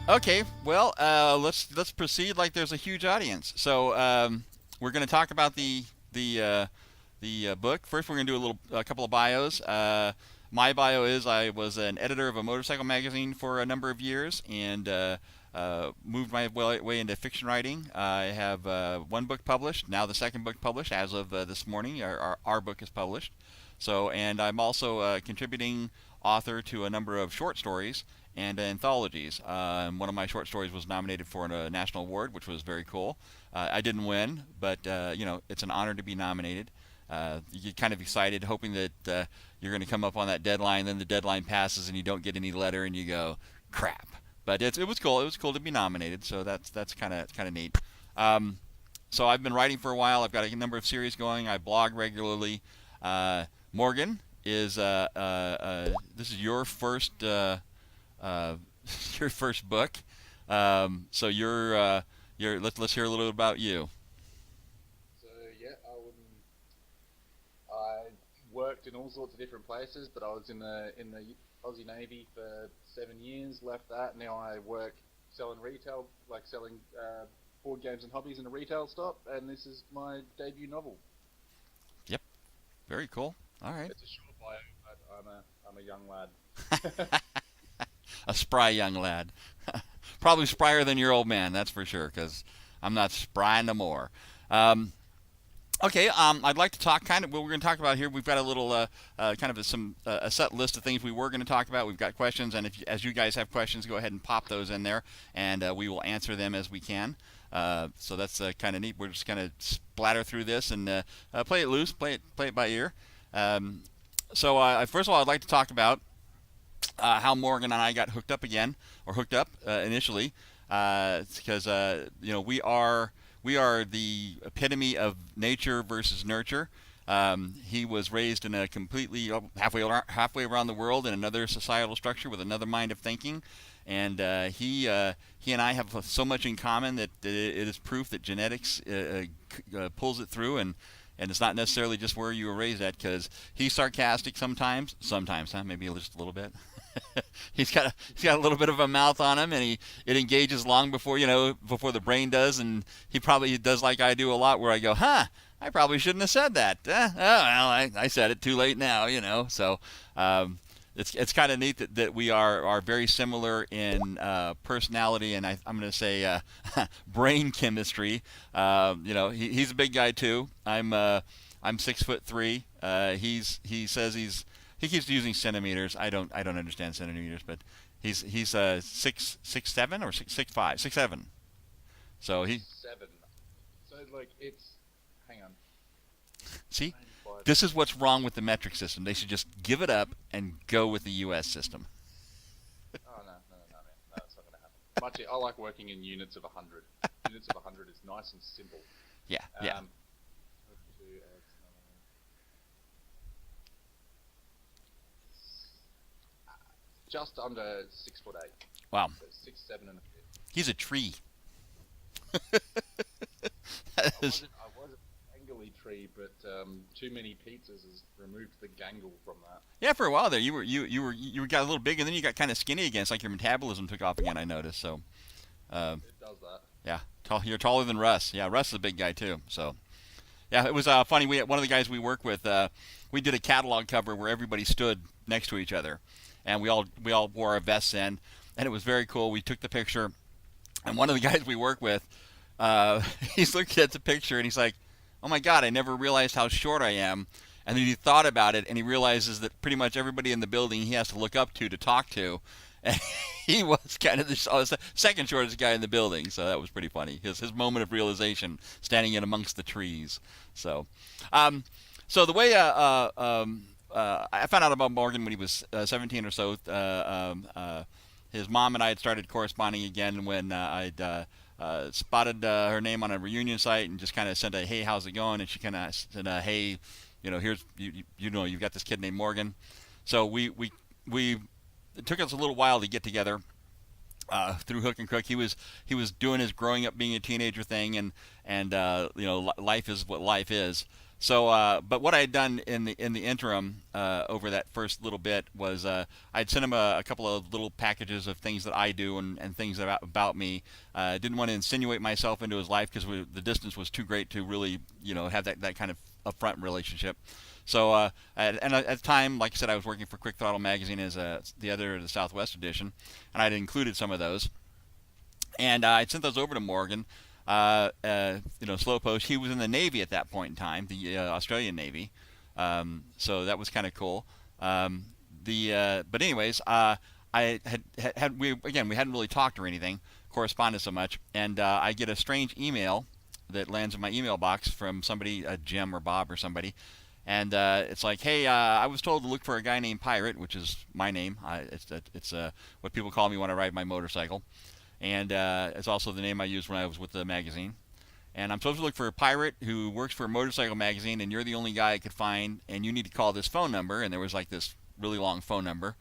Okay, well, let's proceed like there's a huge audience. So we're going to talk about the book. First, we're going to do a couple of bios. My bio is I was an editor of a motorcycle magazine for a number of years and moved my way into fiction writing. I have one book published, now the second book published as of this morning. Our book is published. So, and I'm also a contributing author to a number of short stories and anthologies. One of my short stories was nominated for a national award, which was very cool. I didn't win, but it's an honor to be nominated. You get kind of excited, hoping that you're going to come up on that deadline. Then the deadline passes, and you don't get any letter, and you go, "Crap!" But it was cool. It was cool to be nominated, so that's kind of neat. So I've been writing for a while. I've got a number of series going. I blog regularly. Morgan is this is your first your first book. So let's hear a little bit about you. So yeah, I worked in all sorts of different places, but I was in the Aussie Navy for 7 years. Left that. Now I work selling retail, like selling board games and hobbies in a retail stop, and this is my debut novel. Yep, very cool. All right. It's a short bio, but I'm a young lad. A spry young lad. Probably sprier than your old man, that's for sure, because I'm not spry no more. Um, okay, I'd like to talk kind of what we're going to talk about here. We've got a little kind of a set list of things we were going to talk about. We've got questions, and as you guys have questions, go ahead and pop those in there, and we will answer them as we can. So that's kind of neat. We're just going to splatter through this and play it loose, play it by ear. First of all, I'd like to talk about how Morgan and I got hooked up again, or hooked up initially, because we are the epitome of nature versus nurture. He was raised in a completely halfway around the world in another societal structure with another mind of thinking, and he and I have so much in common that it is proof that genetics pulls it through, and it's not necessarily just where you were raised at, because he's sarcastic sometimes, huh? Maybe just a little bit. He's got a little bit of a mouth on him, and it engages long before the brain does, and he probably does like I do a lot, where I go, I probably shouldn't have said that. Oh well, I said it too late now, So it's kind of neat that we are very similar in personality, and I'm going to say brain chemistry. He's a big guy too. I'm 6'3". He says he keeps using centimeters. I don't understand centimeters, but he's 6'7" or 6'5", 6'7". So he 6'7". So like it's hang on. see, Nine, five, this is what's wrong with the metric system. They should just give it up and go with the U.S. system. Oh no, man. No, it's not going to happen. Much, I like working in units of 100. Units of 100 is nice and simple. Yeah, yeah. 2x, just under 6'8". Wow, So 6'7.5". he's a tree. I was a gangly tree, but too many pizzas has removed the gangle from that. Yeah, for a while there, you got a little big, and then you got kind of skinny again. It's like your metabolism took off again. I noticed. So, uh, It does that. yeah, you're taller than Russ. Yeah, Russ is a big guy too. So, yeah, it was funny. One of the guys we work with, we did a catalog cover where everybody stood next to each other, and we all wore our vests in, and it was very cool. We took the picture, and one of the guys we work with, he's looking at the picture and he's like, "Oh my God, I never realized how short I am." And then he thought about it, and he realizes that pretty much everybody in the building he has to look up to talk to, and he was kind of the second shortest guy in the building. So that was pretty funny. His moment of realization, standing in amongst the trees. So, so the way I found out about Morgan when he was 17 or so. His mom and I had started corresponding again when I'd spotted her name on a reunion site and just kind of sent a, "Hey, how's it going?" And she kind of said, "Hey, here's you've got this kid named Morgan." So we it took us a little while to get together through hook and crook. He was doing his growing up being a teenager thing, and life is what life is. But what I had done in the interim over that first little bit was I'd sent him a couple of little packages of things that I do and things about me. Didn't want to insinuate myself into his life because the distance was too great to really, have that kind of upfront relationship. So, at the time, like I said, I was working for Quick Throttle Magazine as the editor of the Southwest edition, and I'd included some of those. And I'd sent those over to Morgan. Slow post. He was in the Navy at that point in time, the Australian Navy. So that was kind of cool. But anyways, I we hadn't really talked or anything, corresponded so much, and I get a strange email that lands in my email box from somebody, Jim or Bob or somebody, and it's like, hey, I was told to look for a guy named Pirate, which is my name. It's what people call me when I ride my motorcycle. And it's also the name I used when I was with the magazine. And I'm supposed to look for a pirate who works for a motorcycle magazine, and you're the only guy I could find, and you need to call this phone number. And there was like this really long phone number.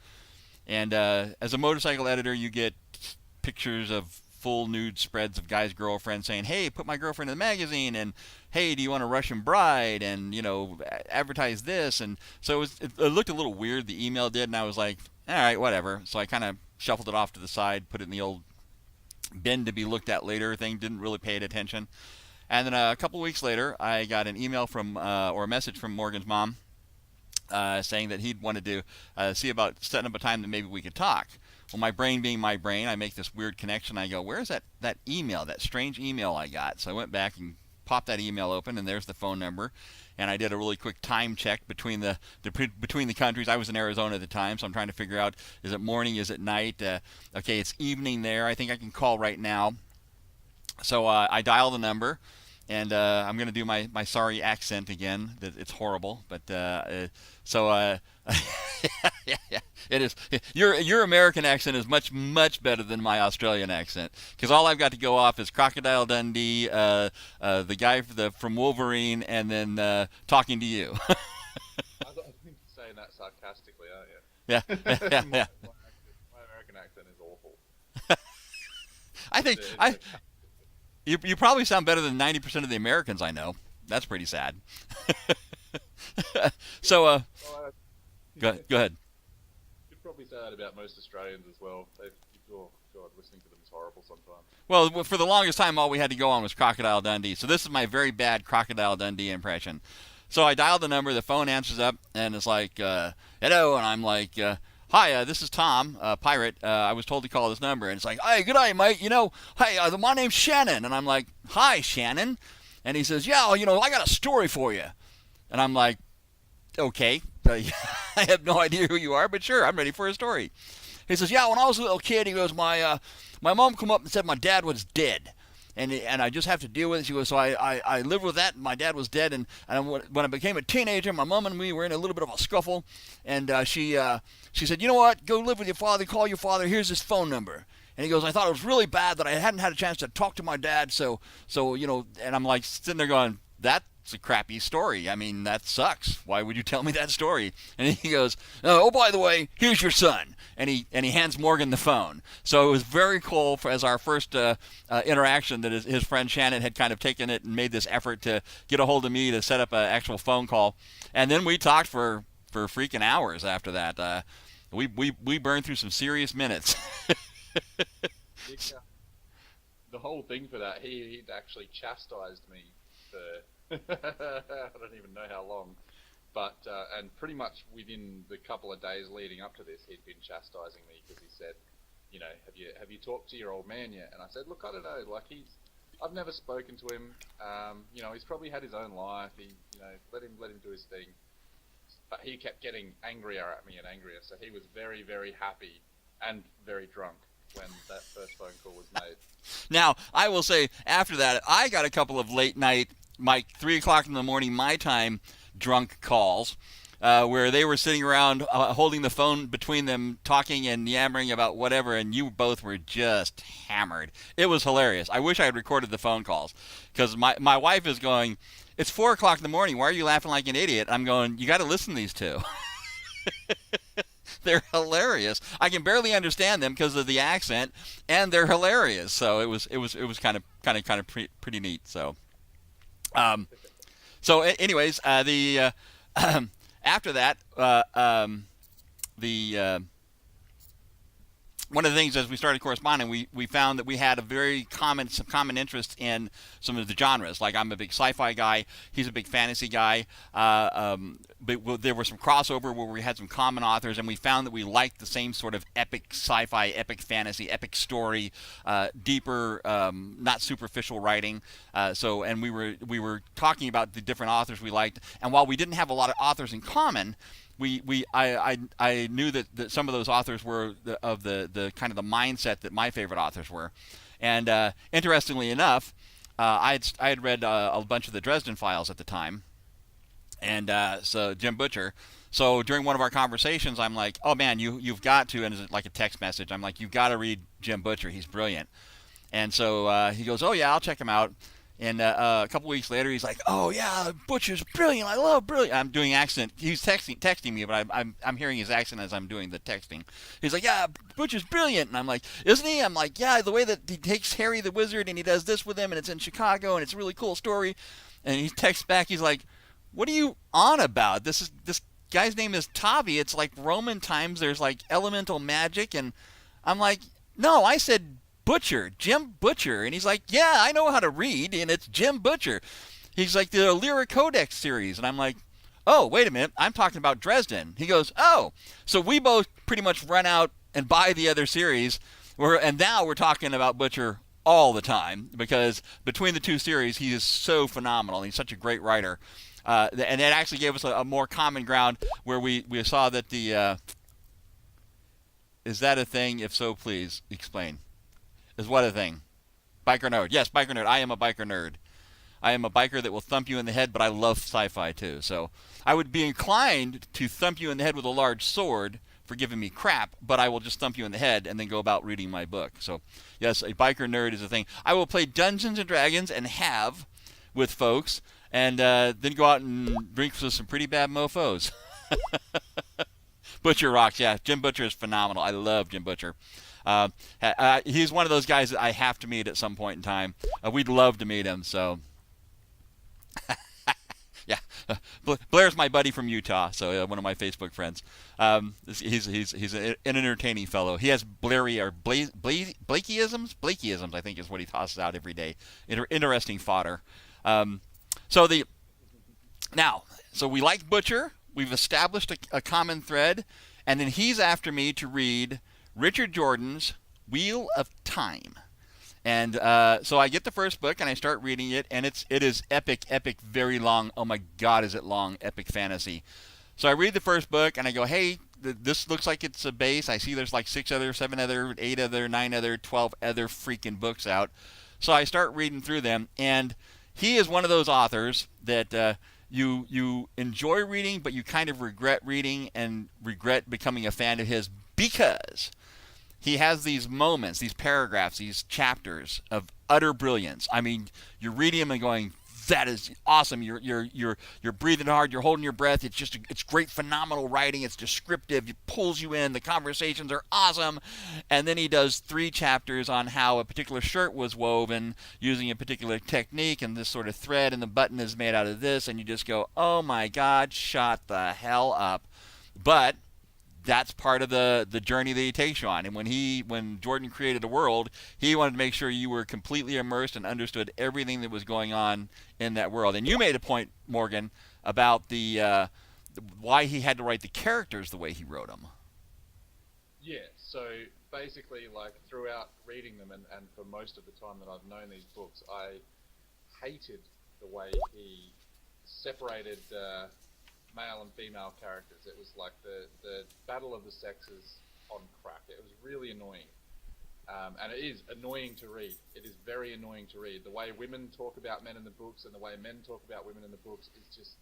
And as a motorcycle editor, you get pictures of full nude spreads of guys' girlfriends saying, hey, put my girlfriend in the magazine, and hey, do you want a Russian bride, and advertise this. And so it looked a little weird, the email did, and I was like, all right, whatever. So I kind of shuffled it off to the side, put it in the old bin to be looked at later thing, didn't really pay it attention. And then a couple weeks later, I got an email from or a message from Morgan's mom saying that he'd wanted to see about setting up a time that maybe we could talk. Well, my brain being my brain, I make this weird connection. I go, where's that email, that strange email I got? So I went back and popped that email open, and there's the phone number. And I did a really quick time check between the countries. I was in Arizona at the time, so I'm trying to figure out, is it morning, is it night? Okay, it's evening there. I think I can call right now. So I dial the number, and I'm going to do my sorry accent again. It's horrible, but yeah, it is. Your American accent is much, much better than my Australian accent, because all I've got to go off is Crocodile Dundee, the guy from Wolverine, and then talking to you. I think you're saying that sarcastically, aren't you? Yeah, yeah, yeah. My American accent is awful. I think you probably sound better than 90% of the Americans I know. That's pretty sad. So, go ahead. You'd probably say that about most Australians as well. Oh God, listening to them is horrible sometimes. Well, for the longest time, all we had to go on was Crocodile Dundee. So this is my very bad Crocodile Dundee impression. So I dialed the number, the phone answers up, and it's like, hello, and I'm like, hi, this is Tom, Pirate. I was told to call this number. And it's like, hey, good day, mate. Hey, my name's Shannon. And I'm like, hi, Shannon. And he says, yeah, I got a story for you. And I'm like, okay. I have no idea who you are, but sure, I'm ready for a story. He says, yeah, when I was a little kid, he goes, my mom come up and said my dad was dead. And I just have to deal with it. She goes, so I lived with that, and my dad was dead. And when I became a teenager, my mom and me were in a little bit of a scuffle. And she said, you know what, go live with your father, call your father, here's his phone number. And he goes, I thought it was really bad that I hadn't had a chance to talk to my dad. So and I'm like sitting there going, that's a crappy story. I mean, that sucks. Why would you tell me that story? And he goes, oh, by the way, here's your son. And he hands Morgan the phone. So it was very cool as our first interaction that his friend Shannon had kind of taken it and made this effort to get a hold of me to set up an actual phone call. And then we talked for freaking hours after that. We burned through some serious minutes. The whole thing for that, he'd actually chastised me for I don't even know how long, but and pretty much within the couple of days leading up to this, he'd been chastising me because he said, have you talked to your old man yet? And I said, look, I don't know, like I've never spoken to him. He's probably had his own life. Let him do his thing. But he kept getting angrier at me and angrier. So he was very, very happy and very drunk when that first phone call was made. Now, I will say, after that, I got a couple of late night, 3 o'clock in the morning, my time, drunk calls, where they were sitting around holding the phone between them, talking and yammering about whatever, and you both were just hammered. It was hilarious. I wish I had recorded the phone calls, because my wife is going, it's 4 o'clock in the morning, why are you laughing like an idiot? I'm going, you got to listen to these two. They're hilarious. I can barely understand them because of the accent, and they're hilarious. So it was kind of pretty neat. So So, anyways, the after that, the one of the things as we started corresponding, we found that we had some common interest in some of the genres. Like I'm a big sci-fi guy, he's a big fantasy guy. But there was some crossover where we had some common authors, and we found that we liked the same sort of epic sci-fi, epic fantasy, epic story, deeper, not superficial writing. And we were talking about the different authors we liked, and while we didn't have a lot of authors in common, I knew that some of those authors were of the kind of the mindset that my favorite authors were, and interestingly enough, I had read a bunch of the Dresden Files at the time, and so Jim Butcher. So during one of our conversations, I'm like, "Oh man, you've got to," and it's like a text message. I'm like, "You've got to read Jim Butcher. He's brilliant." And so he goes, "Oh yeah, I'll check him out." And a couple weeks later, he's like, "Oh yeah, Butcher's brilliant. I love brilliant." I'm doing accent. He's texting me, but I'm hearing his accent as I'm doing the texting. He's like, "Yeah, Butcher's brilliant," and I'm like, "Isn't he?" I'm like, "Yeah, the way that he takes Harry the Wizard and he does this with him, and it's in Chicago, and it's a really cool story." And he texts back, he's like, "What are you on about? This guy's name is Tavi. It's like Roman times. There's like elemental magic," and I'm like, "No, I said Butcher, Jim Butcher." And he's like, "Yeah, I know how to read, and it's Jim Butcher." He's like, "The Lyric Codex series." And I'm like, "Oh, wait a minute, I'm talking about Dresden." He goes, "Oh." So we both pretty much run out and buy the other series, and now we're talking about Butcher all the time, because between the two series, he is so phenomenal. He's such a great writer. And it actually gave us a more common ground where we saw that the... is that a thing? If so, please explain. Is what a thing? Biker nerd. Yes, biker nerd. I am a biker nerd. I am a biker that will thump you in the head, but I love sci-fi too. So I would be inclined to thump you in the head with a large sword for giving me crap, but I will just thump you in the head and then go about reading my book. So yes, a biker nerd is a thing. I will play Dungeons and Dragons and have with folks, and then go out and drink with some pretty bad mofos. Butcher rocks. Yeah, Jim Butcher is phenomenal. I love Jim Butcher. He's one of those guys that I have to meet at some point in time. We'd love to meet him. So, yeah, Blair's my buddy from Utah, so one of my Facebook friends. He's an entertaining fellow. He has Blakeyisms, I think is what he tosses out every day. Interesting fodder. So we like Butcher. We've established a common thread, and then he's after me to read Richard Jordan's Wheel of Time. And so I get the first book and I start reading it, and it is epic, very long. Oh my God, is it long? Epic fantasy. So I read the first book and I go, hey, this looks like it's a base. I see there's like 6 other, 7 other, 8 other, 9 other, 12 other freaking books out. So I start reading through them, and he is one of those authors that you enjoy reading, but you kind of regret reading and regret becoming a fan of his, because he has these moments, these paragraphs, these chapters of utter brilliance. I mean, you're reading them and going, that is awesome. You're breathing hard. You're holding your breath. It's great, phenomenal writing. It's descriptive. It pulls you in. The conversations are awesome. And then he does 3 chapters on how a particular shirt was woven using a particular technique, and this sort of thread, and the button is made out of this, and you just go, oh my God, shut the hell up. But that's part of the journey that he takes you on. And when Jordan created the world, he wanted to make sure you were completely immersed and understood everything that was going on in that world. And you made a point, Morgan, about the why he had to write the characters the way he wrote them. Yeah, so basically, like, throughout reading them, and for most of the time that I've known these books, I hated the way he separated male and female characters. It was like the battle of the sexes on crack. It was really annoying. And it is annoying to read. It is very annoying to read. The way women talk about men in the books and the way men talk about women in the books is just,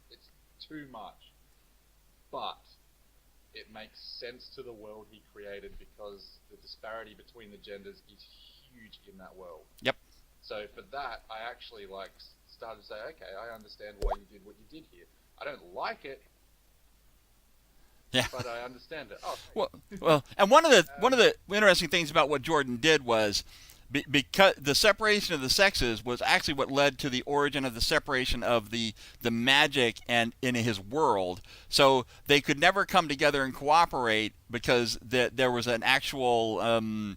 it's too much. But it makes sense to the world he created, because the disparity between the genders is huge in that world. Yep. So for that, I actually started to say, okay, I understand why you did what you did here. I don't like it, yeah, but I understand it. Oh, well, and one of the interesting things about what Jordan did was because the separation of the sexes was actually what led to the origin of the separation of the magic and in his world. So they could never come together and cooperate because there was an actual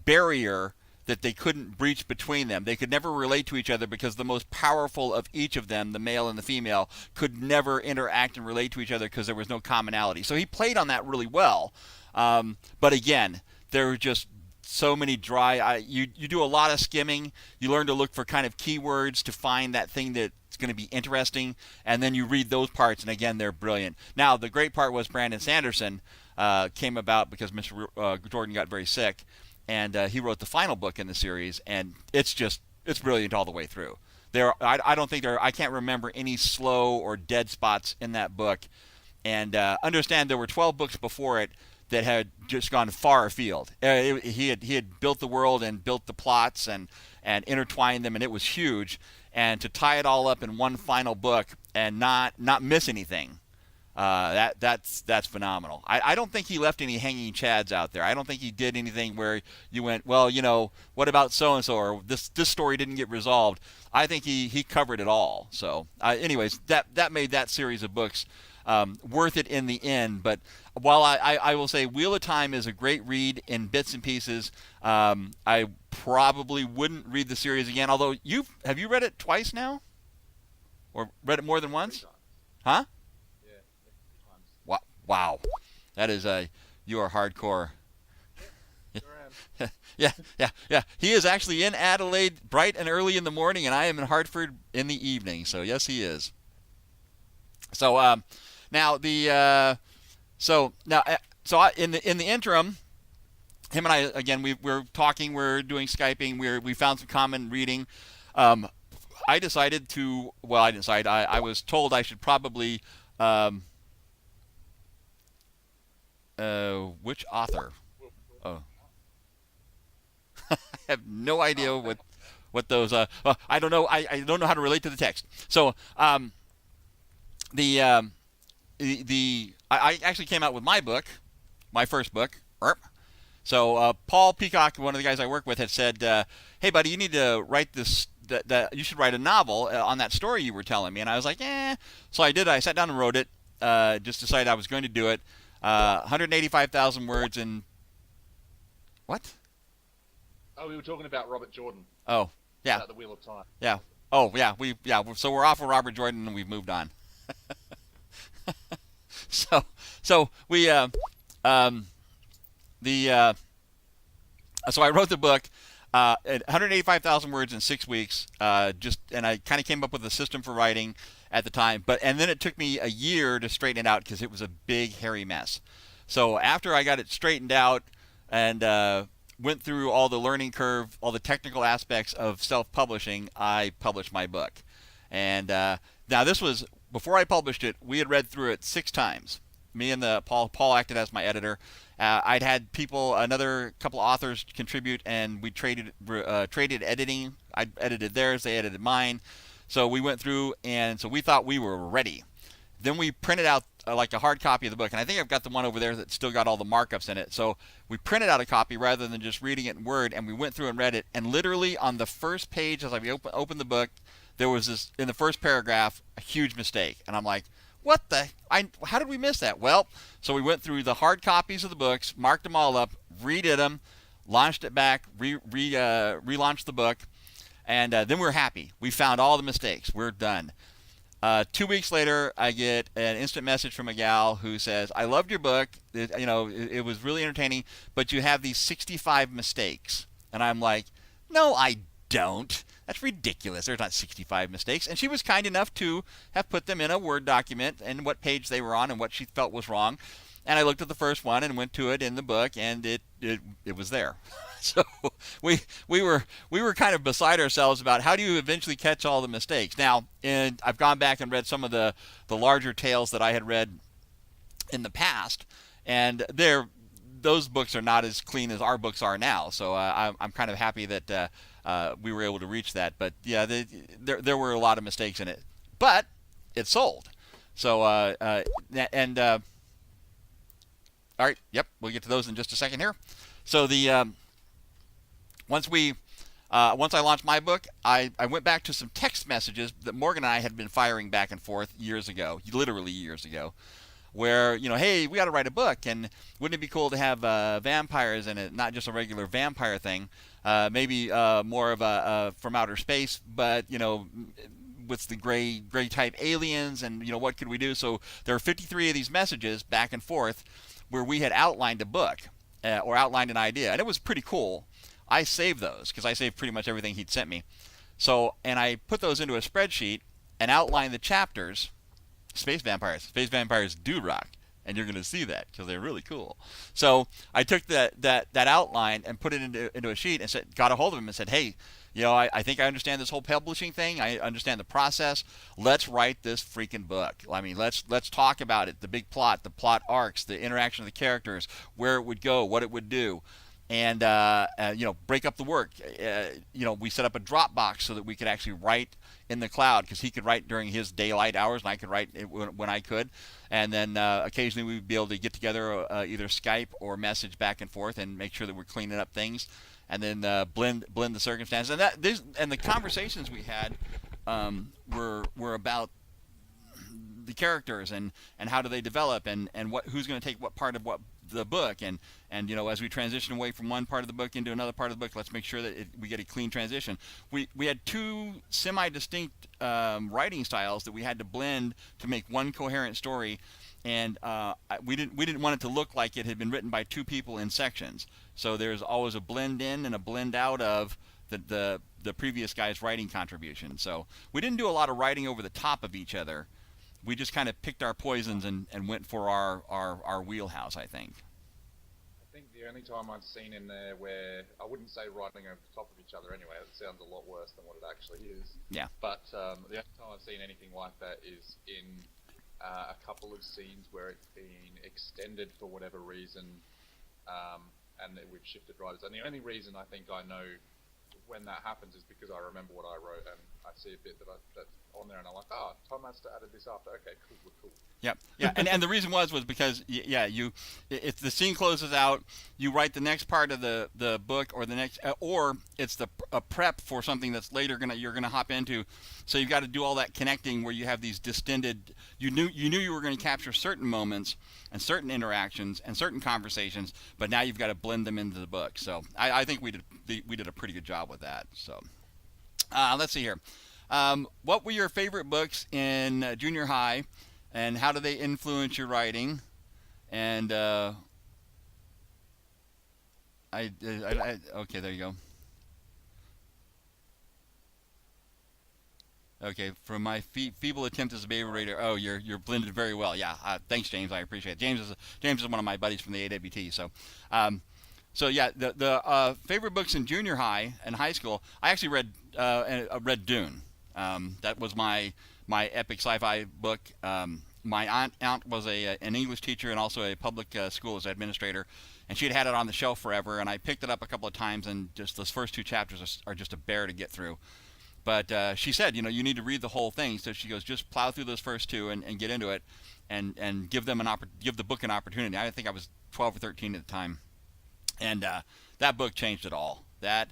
barrier that they couldn't breach between them. They could never relate to each other because the most powerful of each of them, the male and the female, could never interact and relate to each other because there was no commonality. So he played on that really well. But again, there were just so many dry. You do a lot of skimming. You learn to look for kind of keywords to find that thing that's going to be interesting, and then you read those parts, and again, they're brilliant. Now, the great part was Brandon Sanderson came about because Mr. Jordan got very sick, and he wrote the final book in the series, and it's brilliant all the way through. I don't think I can't remember any slow or dead spots in that book, and understand there were 12 books before it that had just gone far afield. He had built the world and built the plots and intertwined them, and it was huge. And to tie it all up in one final book and not miss anything, that's phenomenal. I don't think he left any hanging chads out there. I don't think he did anything where you went, well, what about so and so, or this story didn't get resolved. I think he covered it all. So, anyways, that made that series of books worth it in the end. But while I will say Wheel of Time is a great read in bits and pieces, I probably wouldn't read the series again. Although have you read it twice now, or read it more than once? Huh? Yeah, 3 times. Wow, that is you are hardcore. Sure am. Yeah. He is actually in Adelaide bright and early in the morning, and I am in Hartford in the evening. So yes, he is. So now in the interim, him and I again we're talking, we're doing Skyping, we found some common reading. I decided to I was told I should probably which author? Oh, I have no idea what those I don't know. I don't know how to relate to the text. So I actually came out with my book, my first book. So Paul Peacock, one of the guys I work with, had said, "Hey, buddy, you need to write this. You should write a novel on that story you were telling me." And I was like, "Eh." So I did. I sat down and wrote it. Just decided I was going to do it. 185,000 words and what? Oh, we were talking about Robert Jordan. Oh, yeah. About the Wheel of Time. Yeah. Oh, yeah. So we're off of Robert Jordan and we've moved on. So we so I wrote the book at 185,000 words in 6 weeks. And I kind of came up with a system for writing at the time, and then it took me a year to straighten it out because it was a big hairy mess. So after I got it straightened out and went through all the learning curve, all the technical aspects of self-publishing, I published my book. And now this was before I published it. We had read through it 6 times. Me and Paul acted as my editor. I'd had another couple authors contribute, and we traded editing. I edited theirs, they edited mine. So we went through, and so we thought we were ready. Then we printed out like a hard copy of the book, and I think I've got the one over there that's still got all the markups in it. So we printed out a copy rather than just reading it in Word, and we went through and read it. And literally on the first page, as I opened the book, there was this, in the first paragraph, a huge mistake. And I'm like, how did we miss that? Well, so we went through the hard copies of the books, marked them all up, redid them, launched it back, relaunched the book, and then we're happy. We found all the mistakes. We're done. 2 weeks later, I get an instant message from a gal who says, "I loved your book. It was really entertaining, but you have these 65 mistakes." And I'm like, "No, I don't. That's ridiculous. There's not 65 mistakes." And she was kind enough to have put them in a Word document and what page they were on and what she felt was wrong. And I looked at the first one and went to it in the book, and it was there. So we were kind of beside ourselves about how do you eventually catch all the mistakes. Now, and I've gone back and read some of the larger tales that I had read in the past, and those books are not as clean as our books are now. So I'm kind of happy that we were able to reach that. But yeah, there were a lot of mistakes in it, but it sold. So all right, yep, we'll get to those in just a second here. So once I launched my book, I went back to some text messages that Morgan and I had been firing back and forth years ago, literally years ago, where, hey, we got to write a book, and wouldn't it be cool to have vampires in it, not just a regular vampire thing, maybe more of a from outer space, but with the gray type aliens, and what could we do? So there are 53 of these messages back and forth where we had outlined a book or outlined an idea, and it was pretty cool. I saved those because I saved pretty much everything he'd sent me. So, and I put those into a spreadsheet and outlined the chapters. Space vampires do rock, and you're going to see that because they're really cool. So I took that outline and put it into a sheet and got a hold of him and said, hey, I think I understand this whole publishing thing. I understand the process. Let's write this freaking book. I mean, let's talk about it, the big plot, the plot arcs, the interaction of the characters, where it would go, what it would do. And break up the work. We set up a Dropbox so that we could actually write in the cloud, because he could write during his daylight hours and I could write when I could. And then occasionally we'd be able to get together either Skype or message back and forth and make sure that we're cleaning up things, and then blend the circumstances. And the conversations we had were about the characters and how do they develop, and who's going to take what part of what the book, and as we transition away from one part of the book into another part of the book, let's make sure that we get a clean transition. We had two semi-distinct writing styles that we had to blend to make one coherent story, and we didn't want it to look like it had been written by two people in sections. So there's always a blend in and a blend out of the previous guy's writing contribution. So we didn't do a lot of writing over the top of each other. We just kind of picked our poisons and went for our wheelhouse, I think. I think the only time I've seen in there where, I wouldn't say writing over the top of each other anyway, it sounds a lot worse than what it actually is. Yeah. But the only time I've seen anything like that is in a couple of scenes where it's been extended for whatever reason, and we've shifted writers. And the only reason I think I know when that happens is because I remember what I wrote and I see a bit that's on there and I'm like, Tom has to added this after. Okay, cool. Yep. Yeah. And the reason was because if the scene closes out, you write the next part of the book or the next, or it's a prep for something that's later you're gonna hop into. So you've got to do all that connecting where you have these distended. You knew you were going to capture certain moments and certain interactions and certain conversations, but now you've got to blend them into the book. So I think we did a pretty good job with that. So let's see here. What were your favorite books in junior high, and how do they influence your writing? And okay, there you go. Okay, from my feeble attempt as a baby reader. Oh, you're blended very well. Yeah, thanks, James. I appreciate it. James is one of my buddies from the AWT. So yeah, the favorite books in junior high and high school. I actually read Dune. That was my epic sci-fi book. My aunt was an English teacher and also a public school as administrator, and she'd had it on the shelf forever. And I picked it up a couple of times, and just those first two chapters are just a bear to get through. But she said, you need to read the whole thing. So she goes, just plow through those first two and get into it, and give the book an opportunity. I think I was 12 or 13 at the time, and that book changed it all. That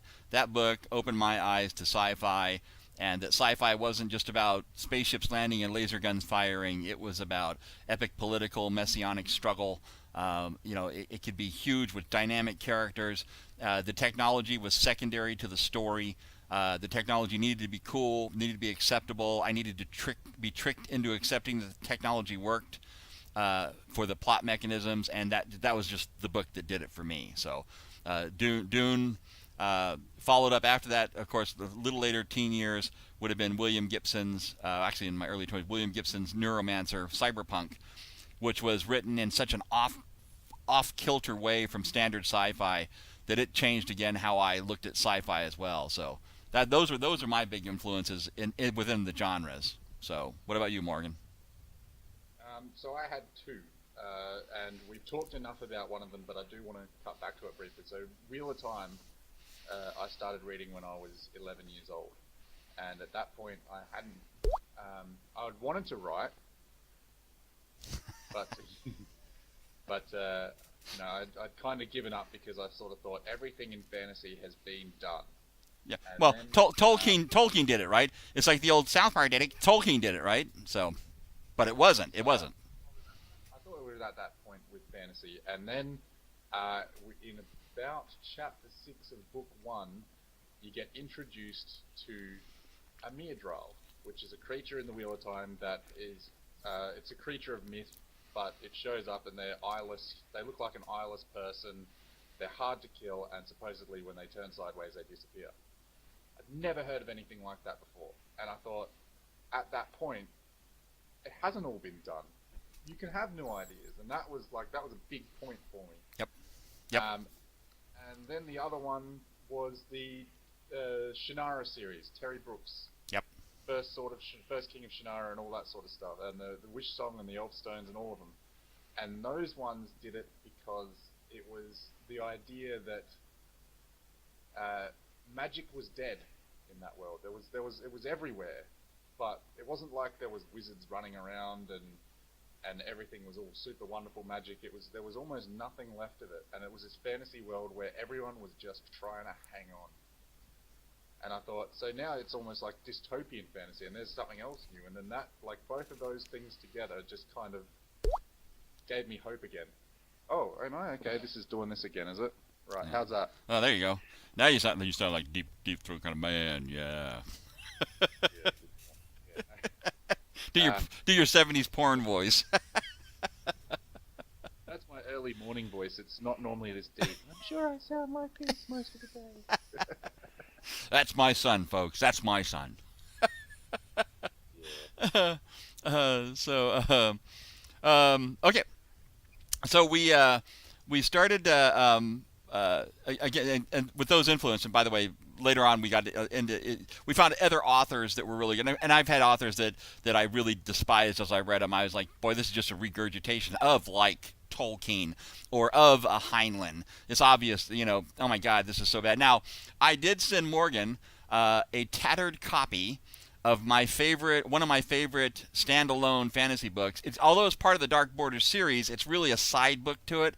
book opened my eyes to sci-fi, and that sci-fi wasn't just about spaceships landing and laser guns firing. It was about epic political messianic struggle. It could be huge with dynamic characters. The technology was secondary to the story. The technology needed to be cool, needed to be acceptable. I needed to be tricked into accepting that the technology worked for the plot mechanisms, and that was just the book that did it for me. So Dune followed up after that. Of course, a little later teen years would have been William Gibson's, actually in my early 20s, William Gibson's Neuromancer, Cyberpunk, which was written in such an off-kilter way from standard sci-fi that it changed again how I looked at sci-fi as well. So those are my big influences within the genres. So what about you, Morgan? So I had two, and we've talked enough about one of them, but I do want to cut back to it briefly. So Wheel of Time, I started reading when I was 11 years old, and at that point I hadn't. I wanted to write, but I'd kind of given up because I sort of thought everything in fantasy has been done. Yeah. And Well, then Tolkien did it, right? It's like the old South Park did it. Tolkien did it, right? So, but it wasn't. It wasn't. I thought we were at that point with fantasy, and then in about chapter 6 of book 1, you get introduced to a Myrddraal, which is a creature in the Wheel of Time that is it's a creature of myth, but it shows up and they're eyeless. They look like an eyeless person. They're hard to kill, and supposedly when they turn sideways, they disappear. I'd never heard of anything like that before, and I thought, at that point, it hasn't all been done. You can have new ideas, and that was a big point for me. Yep. Yep. And then the other one was the Shannara series, Terry Brooks. Yep. First King of Shannara and all that sort of stuff, and the Wish Song and the Elf Stones and all of them. And those ones did it because it was the idea that magic was dead in that world. It was everywhere, but it wasn't like there was wizards running around and everything was all super wonderful magic. There was almost nothing left of it, and it was this fantasy world where everyone was just trying to hang on. And I thought, so now it's almost like dystopian fantasy, and there's something else new, and then that, like, both of those things together just kind of gave me hope again. Oh, am I? Okay, this is doing this again, is it? Right, Yeah. how's that? Oh, there you go. Now you sound like deep throat kind of man. Yeah. Yeah. Do your 70s porn voice. That's my early morning voice. It's not normally this deep. I'm sure I sound like this most of the day. That's my son, folks. That's my son. Yeah. Okay. So we started again, and with those influences. And by the way, later on we got into it, we found other authors that were really good. And I've had authors that I really despised as I read them. I was like, boy, this is just a regurgitation of like Tolkien or of a Heinlein. It's obvious, oh my God, this is so bad. Now, I did send Morgan a tattered copy of one of my favorite standalone fantasy books. Although it's part of the Dark Borders series, it's really a side book to it,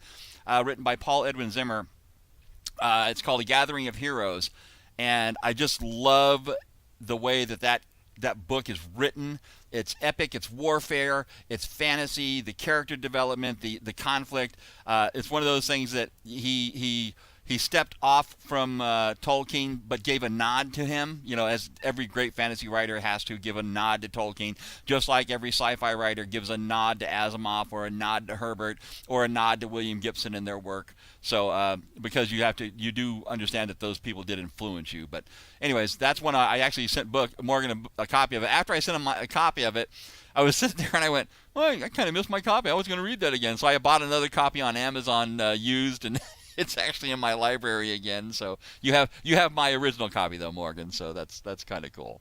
written by Paul Edwin Zimmer. It's called A Gathering of Heroes, and I just love the way that book is written. It's epic, it's warfare, it's fantasy, the character development, the conflict. It's one of those things that he stepped off from Tolkien, but gave a nod to him, as every great fantasy writer has to give a nod to Tolkien, just like every sci-fi writer gives a nod to Asimov or a nod to Herbert or a nod to William Gibson in their work. So because you do understand that those people did influence you. But anyways, that's when I actually sent Morgan a copy of it. After I sent him a copy of it, I was sitting there and I went, well, I kind of missed my copy. I was going to read that again. So I bought another copy on Amazon used, and it's actually in my library again. So you have my original copy though, Morgan. So that's kind of cool.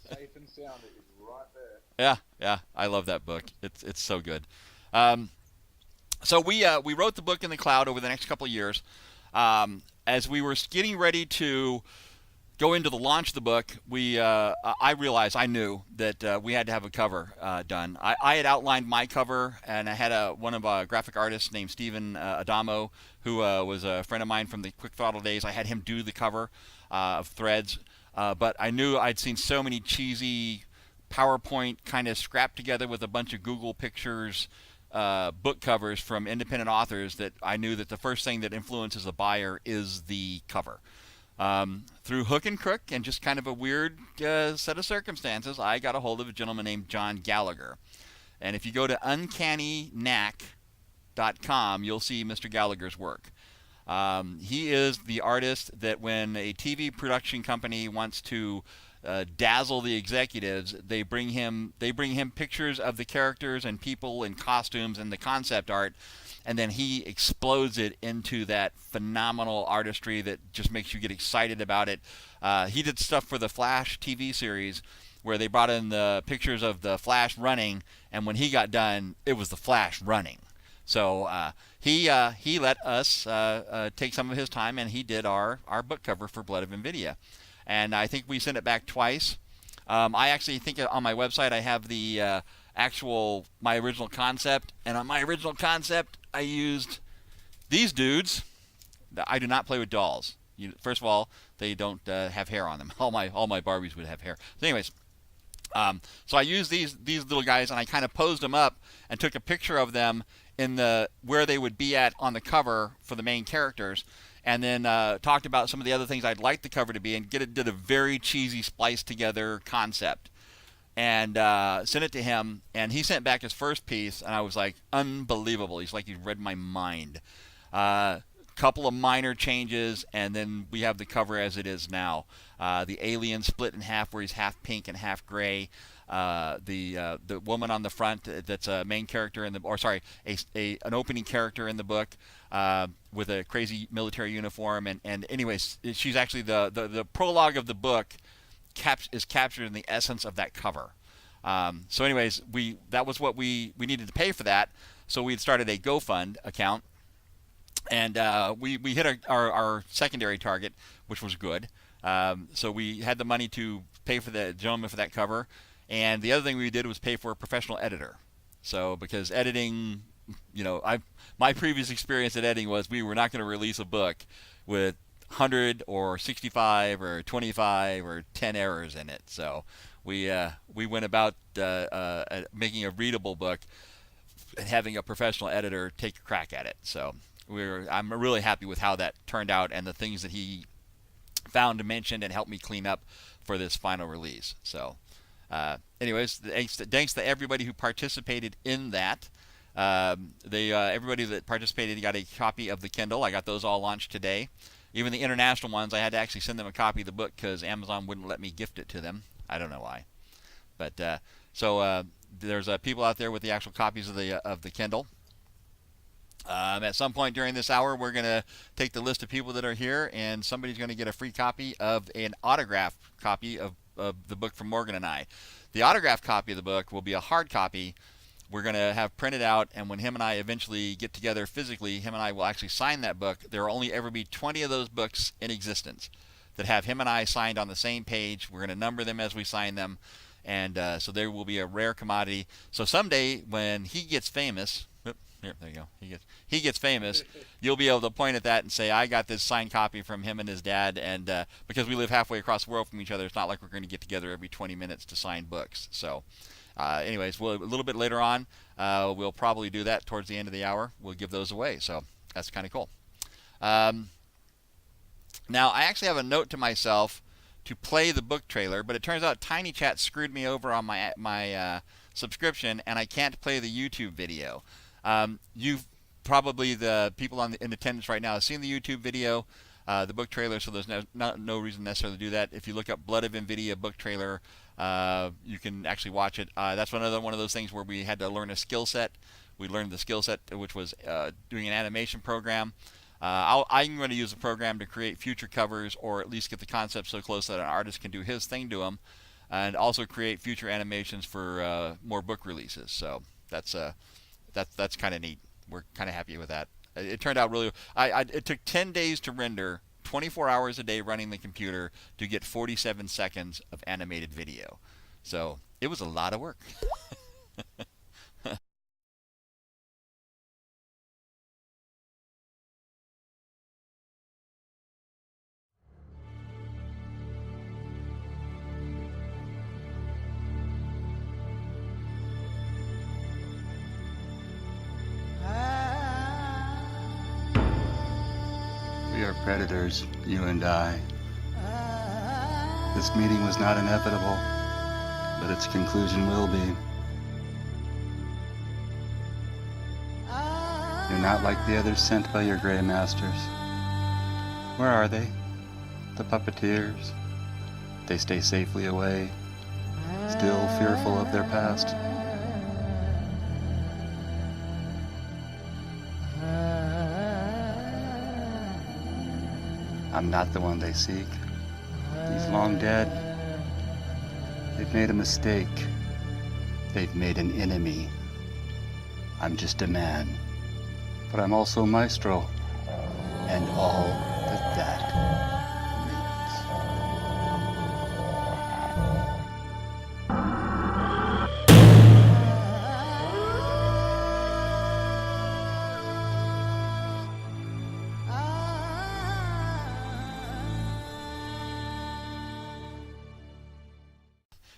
Safe and sound. It is right there. Yeah, I love that book. It's so good. So we wrote the book in the cloud over the next couple of years. As we were getting ready to go into the launch of the book, I knew that we had to have a cover done. I had outlined my cover, and I had one of our graphic artists named Stephen Adamo, who was a friend of mine from the Quick Throttle days. I had him do the cover of Threads, but I knew I'd seen so many cheesy PowerPoint kind of scrapped together with a bunch of Google pictures book covers from independent authors that I knew that the first thing that influences a buyer is the cover. Through hook and crook and just kind of a weird set of circumstances, I got a hold of a gentleman named John Gallagher. And if you go to uncannyknack.com, you'll see Mr. Gallagher's work. He is the artist that when a TV production company wants to dazzle the executives, they bring him pictures of the characters and people and costumes and the concept art, and then he explodes it into that phenomenal artistry that just makes you get excited about it. He did stuff for the Flash TV series where they brought in the pictures of the Flash running, and when he got done, it was the Flash running. So he let us take some of his time, and he did our book cover for Blood of Invidia. And I think we sent it back twice. I actually think on my website I have the my original concept, and on my original concept I used These dudes, I do not play with dolls. First of all, they don't have hair on them. All my Barbies would have hair. So anyways, so I used these little guys, and I kind of posed them up and took a picture of them in the where they would be at on the cover for the main characters, and then talked about some of the other things I'd like the cover to be, and did a very cheesy spliced together concept, and sent it to him, and he sent back his first piece, and I was like, unbelievable. He's like, he read my mind. Couple of minor changes, and then we have the cover as it is now. The alien split in half, where he's half pink and half gray. The woman on the front that's a main character in the, or sorry, an opening character in the book with a crazy military uniform. And anyways, she's actually the prologue of the book is captured in the essence of that cover. So anyways, that was what we needed to pay for that. So we had started a GoFund account. And we hit our secondary target, which was good. So we had the money to pay for the gentleman for that cover. And the other thing we did was pay for a professional editor. So because editing, my previous experience at editing was we were not going to release a book with 100 or 65 or 25 or 10 errors in it. So we went about making a readable book and having a professional editor take a crack at it. So I'm really happy with how that turned out and the things that he found and mentioned and helped me clean up for this final release. So anyways, thanks to everybody who participated in that. Everybody that participated got a copy of the Kindle. I got those all launched today. Even the international ones, I had to actually send them a copy of the book because Amazon wouldn't let me gift it to them. I don't know why. But there's people out there with the actual copies of the Kindle. At some point during this hour, we're going to take the list of people that are here, and somebody's going to get a free copy of an autographed copy of the book from Morgan and I. The autographed copy of the book will be a hard copy we're going to have printed out, and when him and I eventually get together physically, him and I will actually sign that book. There will only ever be 20 of those books in existence that have him and I signed on the same page. We're going to number them as we sign them, and so there will be a rare commodity. So someday when he gets famous... There you go. He gets famous. You'll be able to point at that and say, I got this signed copy from him and his dad. And because we live halfway across the world from each other, it's not like we're going to get together every 20 minutes to sign books. So anyways, a little bit later on, we'll probably do that towards the end of the hour. We'll give those away. So that's kind of cool. Now, I actually have a note to myself to play the book trailer, but it turns out Tinychat screwed me over on my subscription, and I can't play the YouTube video. You've probably, the people in attendance right now, have seen the YouTube video, the book trailer, so there's no reason necessarily to do that. If you look up Blood of Invidia book trailer, you can actually watch it. That's another one of those things where we had to learn a skill set. We learned the skill set, which was doing an animation program. I'm going to use a program to create future covers, or at least get the concept so close that an artist can do his thing to them, and also create future animations for more book releases. So that's kind of neat. We're kind of happy with that. It turned out really... it took 10 days to render, 24 hours a day running the computer to get 47 seconds of animated video. So it was a lot of work. We are predators, you and I. This meeting was not inevitable, but its conclusion will be. You're not like the others sent by your gray masters. Where are they? The puppeteers? They stay safely away, still fearful of their past. I'm not the one they seek. He's long dead. They've made a mistake. They've made an enemy. I'm just a man. But I'm also Maestro. And all that means.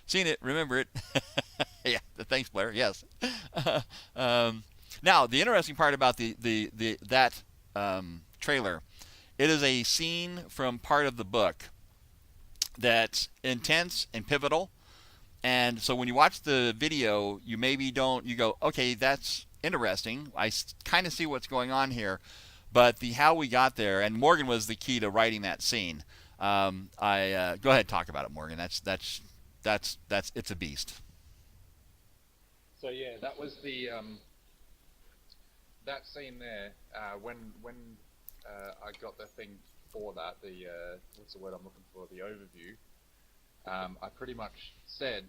Seen it, remember it. Yeah, thanks, Blair. Yes. um, Now, the interesting part about that trailer, it is a scene from part of the book that's intense and pivotal. And so when you watch the video, you maybe don't, you go, okay, that's interesting. I kind of see what's going on here. But the how we got there, and Morgan was the key to writing that scene. I Go ahead, talk about it, Morgan. That's it's a beast. So yeah, that was the that scene there. When I got the thing for that, the what's the word I'm looking for? The overview. I pretty much said,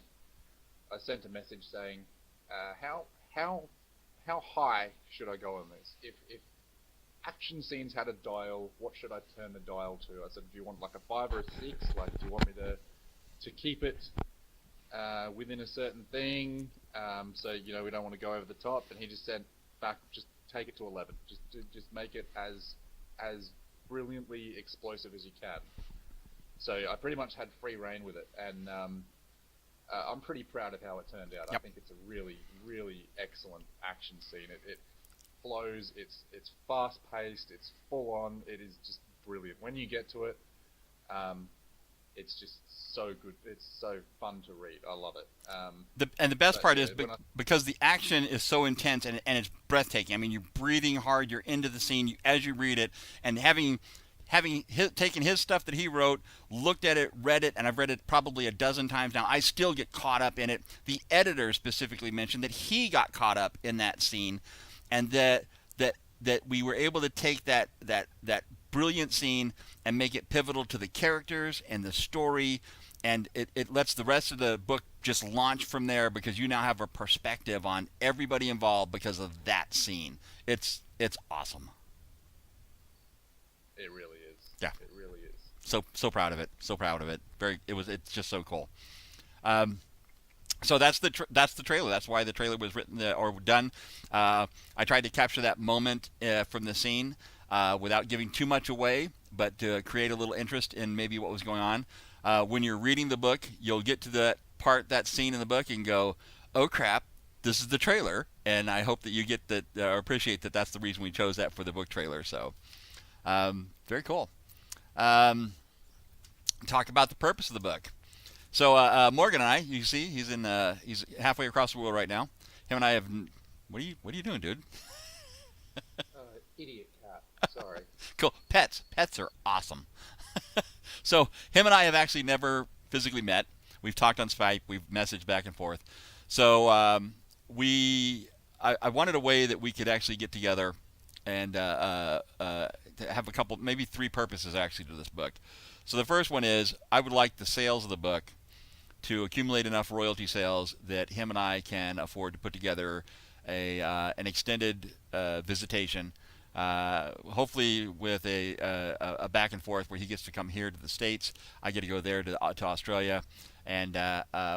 I sent a message saying, how high should I go on this? If action scenes had a dial, what should I turn the dial to? I said, do you want like a 5 or a 6? Like, do you want me to keep it within a certain thing? So we don't want to go over the top. And he just said, back, just take it to 11. Just make it as brilliantly explosive as you can. So I pretty much had free reign with it, and I'm pretty proud of how it turned out. Yep. I think it's a really, really excellent action scene. It flows. It's fast paced. It's full on. It is just brilliant. When you get to it, it's just so good. It's so fun to read. I love it. The best part is because the action is so intense and it's breathtaking. I mean, you're breathing hard. You're into the scene as you read it, and having taken his stuff that he wrote, looked at it, read it, and I've read it probably a dozen times now, I still get caught up in it. The editor specifically mentioned that he got caught up in that scene, and that we were able to take that brilliant scene and make it pivotal to the characters and the story, and it lets the rest of the book just launch from there, because you now have a perspective on everybody involved because of that scene. It's awesome. It really is. Yeah. It really is. So proud of it. So proud of it. It's just so cool. So that's the trailer. That's why the trailer was written or done. I tried to capture that moment from the scene without giving too much away, but to create a little interest in maybe what was going on. When you're reading the book, you'll get to that scene in the book and go, "Oh crap, this is the trailer." And I hope that you get that or appreciate that. That's the reason we chose that for the book trailer. So. Very cool. Talk about the purpose of the book. So Morgan and I, you see, he's halfway across the world right now. Him and I have. What are you doing, dude? Idiot cat. Sorry. Cool. Pets are awesome. So him and I have actually never physically met. We've talked on Skype. We've messaged back and forth. So I wanted a way that we could actually get together and to have a couple, maybe 3 purposes actually to this book. So the first one is I would like the sales of the book to accumulate enough royalty sales that him and I can afford to put together an extended visitation, hopefully with a back and forth where he gets to come here to the States, I get to go there to Australia, and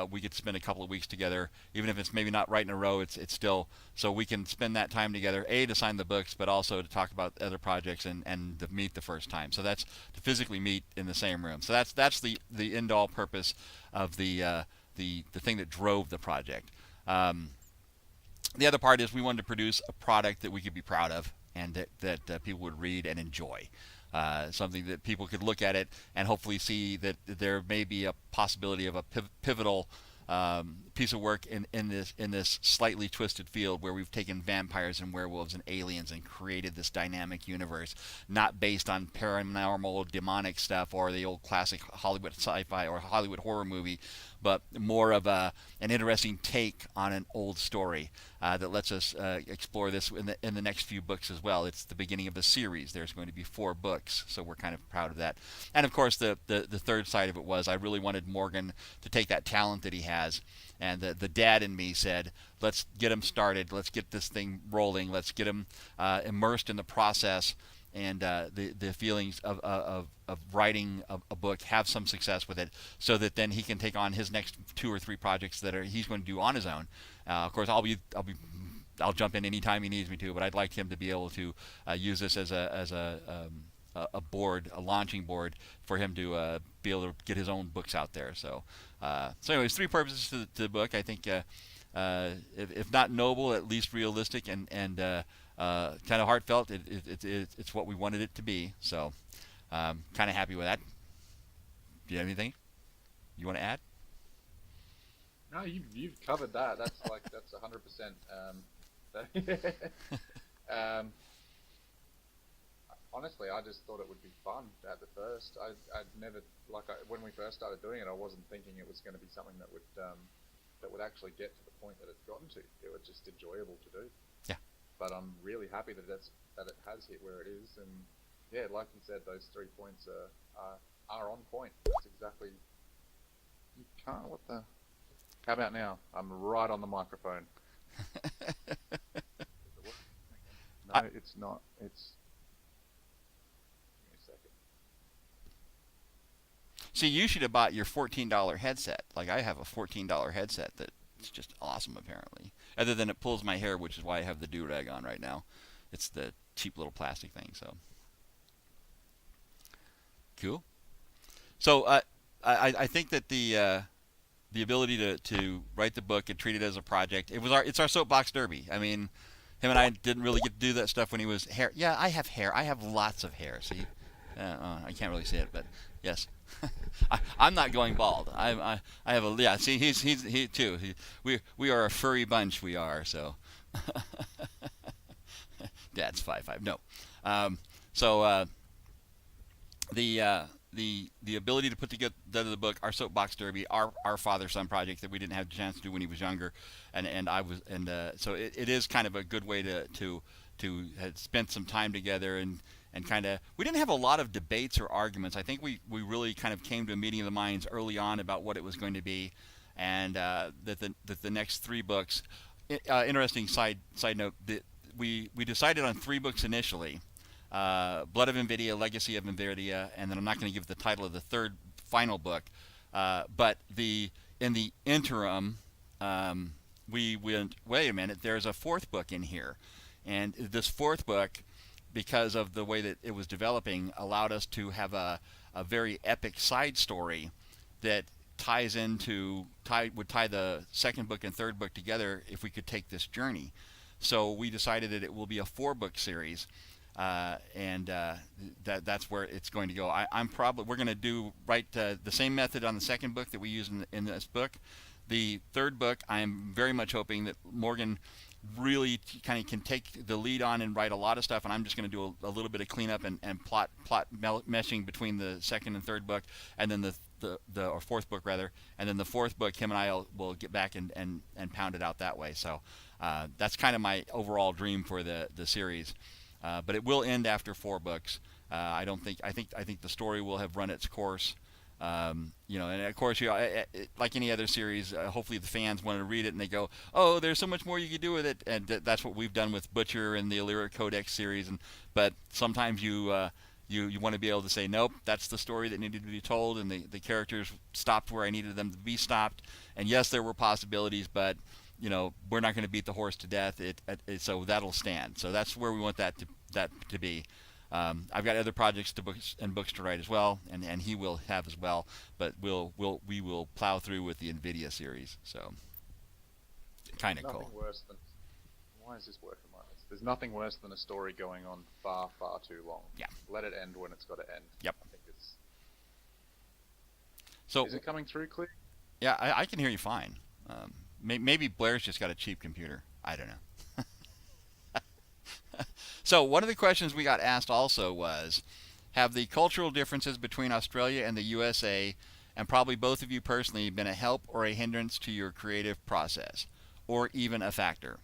we get to spend a couple of weeks together, even if it's maybe not right in a row. It's still so we can spend that time together, to sign the books, but also to talk about other projects and to meet the first time. So that's to physically meet in the same room. So that's the end all purpose of the thing that drove the project. The other part is we wanted to produce a product that we could be proud of and that people would read and enjoy. Something that people could look at it and hopefully see that there may be a possibility of a pivotal piece of work in this slightly twisted field where we've taken vampires and werewolves and aliens and created this dynamic universe, not based on paranormal demonic stuff or the old classic Hollywood sci-fi or Hollywood horror movie, but more of an interesting take on an old story that lets us explore this in the next few books as well. It's the beginning of a series. There's going to be 4 books, so we're kind of proud of that. And of course, the third side of it was I really wanted Morgan to take that talent that he has, and the dad in me said, let's get him started, let's get this thing rolling, let's get him immersed in the process, and the feelings of writing a book, have some success with it, so that then he can take on his next 2 or 3 projects that he's going to do on his own. Of course, I'll jump in anytime he needs me to, but I'd like him to be able to use this as a a board, a launching board for him to be able to get his own books out there. So anyways, three purposes to the book. I think if not noble, at least realistic and kind of heartfelt. It's what we wanted it to be. So kind of happy with that. Do you have anything you want to add? No, you've covered that. That's 100%. Honestly, I just thought it would be fun at the first. I'd never when we first started doing it, I wasn't thinking it was going to be something that would actually get to the point that it's gotten to. It was just enjoyable to do. Yeah. But I'm really happy that it has hit where it is, and yeah, like you said, those 3 points are on point. That's exactly. You can't. What the? How about now? I'm right on the microphone. No, it's not. It's. Give me a second. See, you should have bought your $14 headset. Like I have a $14 headset that's just awesome, apparently. Other than it pulls my hair, which is why I have the do-rag on right now. It's the cheap little plastic thing. So cool. So I think that the ability to write the book and treat it as a project, it's our soapbox derby. I mean, him and I didn't really get to do that stuff when he was hair. Yeah, I have hair. I have lots of hair. See, I can't really see it, but yes, I'm not going bald. I have a yeah. See, he too. We are a furry bunch. We are so. Dad's 5'5". No, so the ability to put together the book, our soapbox derby, our father-son project that we didn't have the chance to do when he was younger, so it is kind of a good way to have spent some time together and kind of, we didn't have a lot of debates or arguments. I think we really kind of came to a meeting of the minds early on about what it was going to be, and that the next 3 books. Interesting side note, we decided on 3 books initially. Blood of Invidia, Legacy of Invidia, and then I'm not going to give the title of the 3rd final book. But in the interim, we went, wait a minute, there's a 4th book in here. And this 4th book, because of the way that it was developing, allowed us to have a very epic side story that would tie the 2nd book and 3rd book together if we could take this journey. So we decided that it will be a 4-book series. That's where it's going to go. We're going to do the same method on the 2nd book that we use in this book. The 3rd book, I'm very much hoping that Morgan really kind of can take the lead on and write a lot of stuff, and I'm just going to do a little bit of cleanup and plot meshing between the 2nd and 3rd book, and then or 4th book rather, and then the 4th book, him and I will get back and pound it out that way. So that's kind of my overall dream for the series. But it will end after 4 books. I think the story will have run its course. And of course, like any other series, hopefully the fans want to read it and they go, "Oh, there's so much more you could do with it." And that's what we've done with Butcher and the Illyric Codex series. But sometimes you want to be able to say, "Nope, that's the story that needed to be told," and the characters stopped where I needed them to be stopped. And yes, there were possibilities, but we're not going to beat the horse to death. So that'll stand. So that's where we want that to be. I've got other projects and books to write as well, and he will have as well. But we will plow through with the Invidia series. So kind of cool. Worse than, why is this working like this? There's nothing worse than a story going on far too long. Yeah. Let it end when it's got to end. Yep. I think it's. So is it coming through clear? Yeah, I can hear you fine. Maybe Blair's just got a cheap computer. I don't know. So one of the questions we got asked also was, have the cultural differences between Australia and the USA, and probably both of you personally, been a help or a hindrance to your creative process, or even a factor?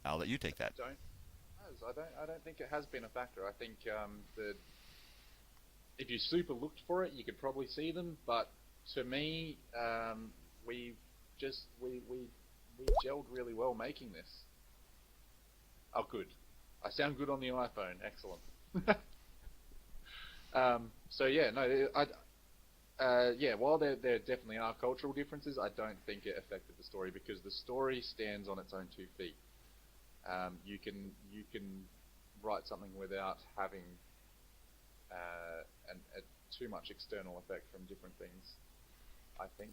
I'll let you take that. I don't think it has been a factor. I think that if you super looked for it, you could probably see them. But to me, we gelled really well making this. Oh, good. I sound good on the iPhone. Excellent. So yeah, no, while there definitely are cultural differences, I don't think it affected the story because the story stands on its own 2 feet. You can write something without having and too much external effect from different things, I think.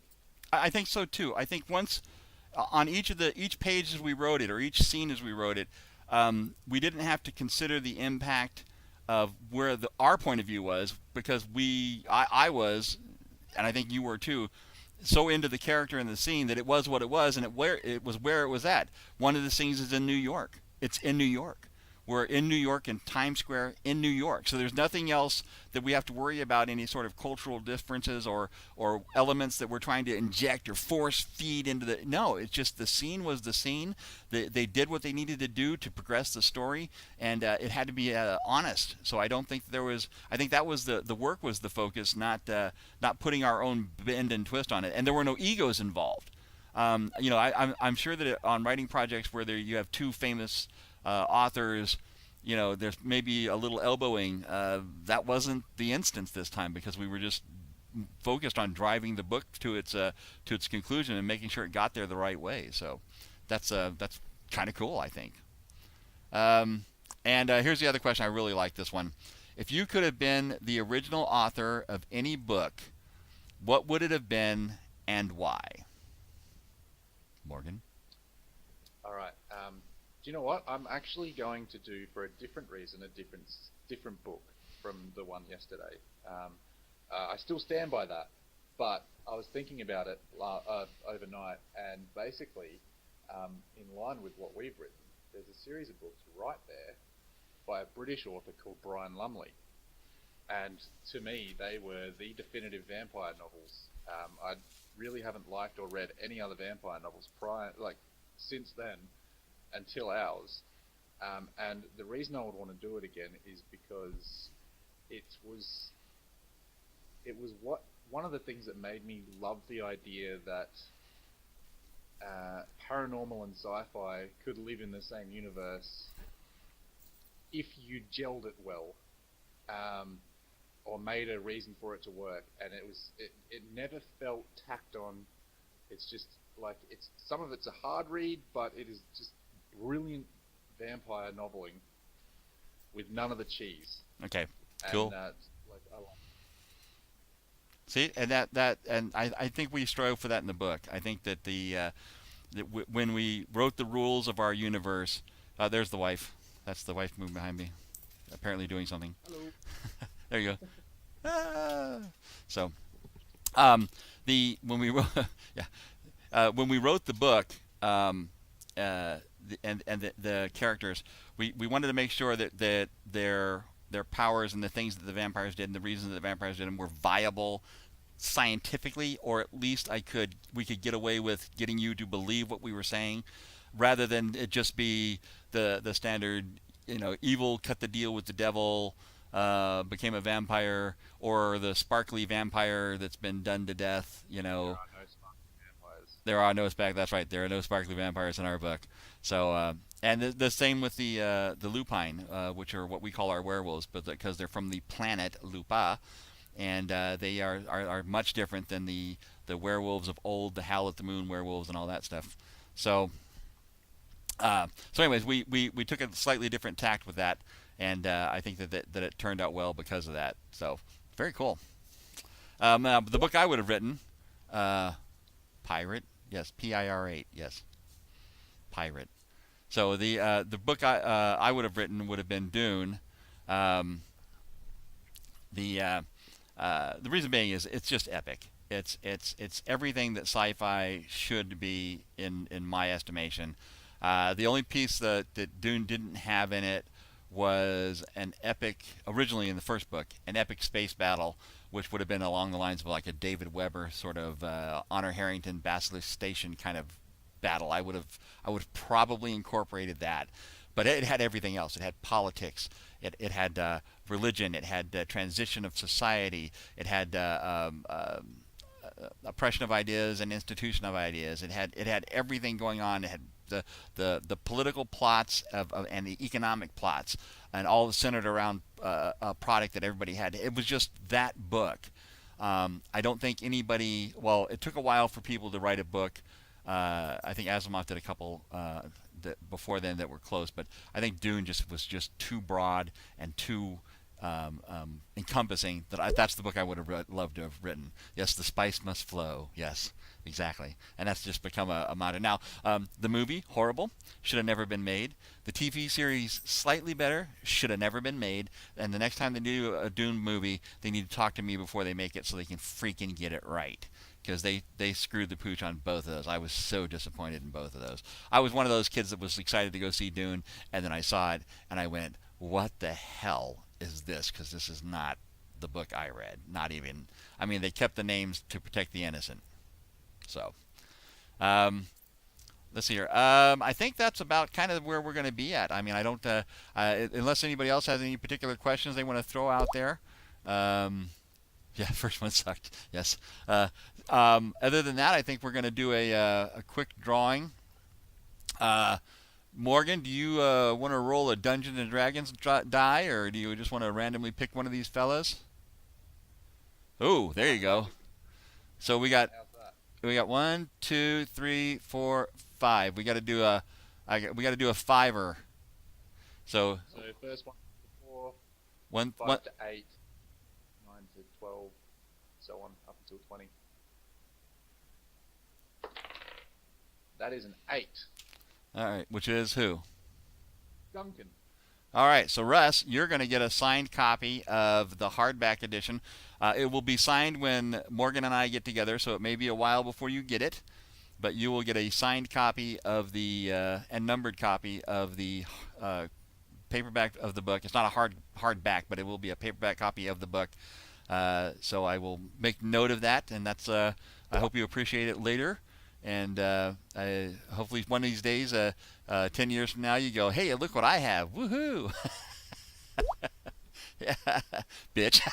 I think so too. I think once on each page as we wrote it, or each scene as we wrote it, we didn't have to consider the impact of where our point of view was, because I was, and I think you were too, so into the character and the scene that it was what it was, and it was where it was at. One of the scenes is in New York. It's in New York. We're in New York, in Times Square, in New York. So there's nothing else that we have to worry about, any sort of cultural differences or elements that we're trying to inject or force feed into the. No, it's just the scene was the scene. They did what they needed to do to progress the story, and it had to be honest. So I don't think there was. I think that was the work was the focus, not putting our own bend and twist on it. And there were no egos involved. I'm sure that on writing projects where you have two famous authors, there's maybe a little elbowing. That wasn't the instance this time, because we were just focused on driving the book to its conclusion and making sure it got there the right way. So that's kind of cool, I think. And here's the other question. I really like this one. If you could have been the original author of any book, what would it have been and why? Morgan? All right. Do you know what? I'm actually going to do, for a different reason, a different book from the one yesterday. I still stand by that, but I was thinking about it overnight, and basically, in line with what we've written, there's a series of books right there by a British author called Brian Lumley. And to me, they were the definitive vampire novels. I really haven't liked or read any other vampire novels since then until ours. And the reason I would want to do it again is because it was one of the things that made me love the idea that paranormal and sci-fi could live in the same universe if you gelled it well, or made a reason for it to work. And it never felt tacked on. It's just like, some of it's a hard read, but it is just brilliant vampire noveling with none of the cheese. Okay, cool. And, I like. See, and I think we strove for that in the book. I think that when we wrote the rules of our universe, there's the wife. That's the wife moving behind me, apparently doing something. Hello. There you go. So, when we wrote, when we wrote the book, the characters, we wanted to make sure that their powers and the things that the vampires did and the reasons that the vampires did them were viable scientifically, or at least we could get away with getting you to believe what we were saying, rather than it just be the standard, evil cut the deal with the devil, became a vampire, or the sparkly vampire that's been done to death. There are no That's right. There are no sparkly vampires in our book. So, and the same with the lupine, which are what we call our werewolves, but because they're from the planet Lupa, and they are much different than the werewolves of old, the Howl at the Moon werewolves and all that stuff. So, anyways, we took a slightly different tact with that, and I think that it turned out well because of that. So, very cool. The book I would have written, Pirate. Yes, PIR8. Yes, Pirate. So the book I would have written would have been Dune. The reason being is it's just epic. It's everything that sci-fi should be in my estimation. The only piece that Dune didn't have in it was an epic, originally in the first book, an epic space battle, which would have been along the lines of like a David Weber sort of Honor Harrington Basilisk Station kind of battle. I would have probably incorporated that, but it had everything else. It had politics. It had religion. It had transition of society. It had oppression of ideas and institution of ideas. It had everything going on. It had the political plots and the economic plots, and all centered around a product that everybody had. It was just that book. I don't think anybody. Well, it took a while for people to write a book. I think Asimov did a couple before then that were close, but I think Dune was just too broad and too encompassing that that's the book I would have loved to have written. Yes, the spice must flow. Yes, exactly. And that's just become a motto. Now, the movie, horrible, should have never been made. The TV series, slightly better, should have never been made. And the next time they do a Dune movie, they need to talk to me before they make it so they can freaking get it right. Because they screwed the pooch on both of those. I was so disappointed in both of those. I was one of those kids that was excited to go see Dune, and then I saw it, and I went, what the hell is this? Because this is not the book I read. Not even. I mean, they kept the names to protect the innocent. So, let's see here. I think that's about kind of where we're going to be at. I mean, I don't, unless anybody else has any particular questions they want to throw out there. Yeah, first one sucked. Yes. Other than that, I think we're going to do a quick drawing. Morgan, do you want to roll a Dungeons and Dragons die, or do you just want to randomly pick one of these fellas? Oh, there you go. So we got 1, 2, 3, 4, 5. We got to do a fiver. So first one to 4, one 5 to 8, 9 to 12, so on up until 20. That is an 8. All right, which is who? Duncan. All right, so Russ, you're going to get a signed copy of the hardback edition. It will be signed when Morgan and I get together, so it may be a while before you get it, but you will get a signed copy of the and numbered copy of the paperback of the book. It's not a hardback, but it will be a paperback copy of the book. So I will make note of that, and that's. I hope you appreciate it later. And hopefully one of these days, 10 years from now, you go, hey, look what I have. Woohoo. Yeah, bitch.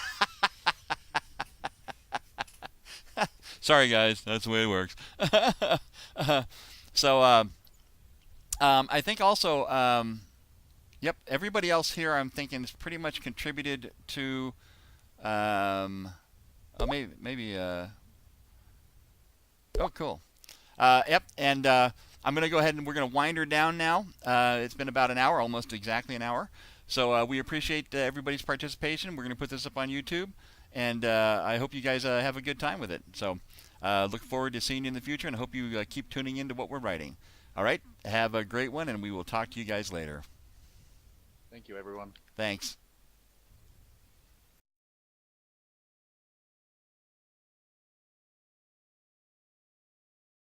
Sorry, guys. That's the way it works. So I think also, yep, everybody else here I'm thinking has pretty much contributed to, maybe, oh, cool. Yep, and I'm going to go ahead and we're going to wind her down now. It's been about an hour, almost exactly an hour. So we appreciate everybody's participation. We're going to put this up on YouTube, and I hope you guys have a good time with it. So look forward to seeing you in the future, and I hope you keep tuning into what we're writing. All right, have a great one, and we will talk to you guys later. Thank you, everyone. Thanks.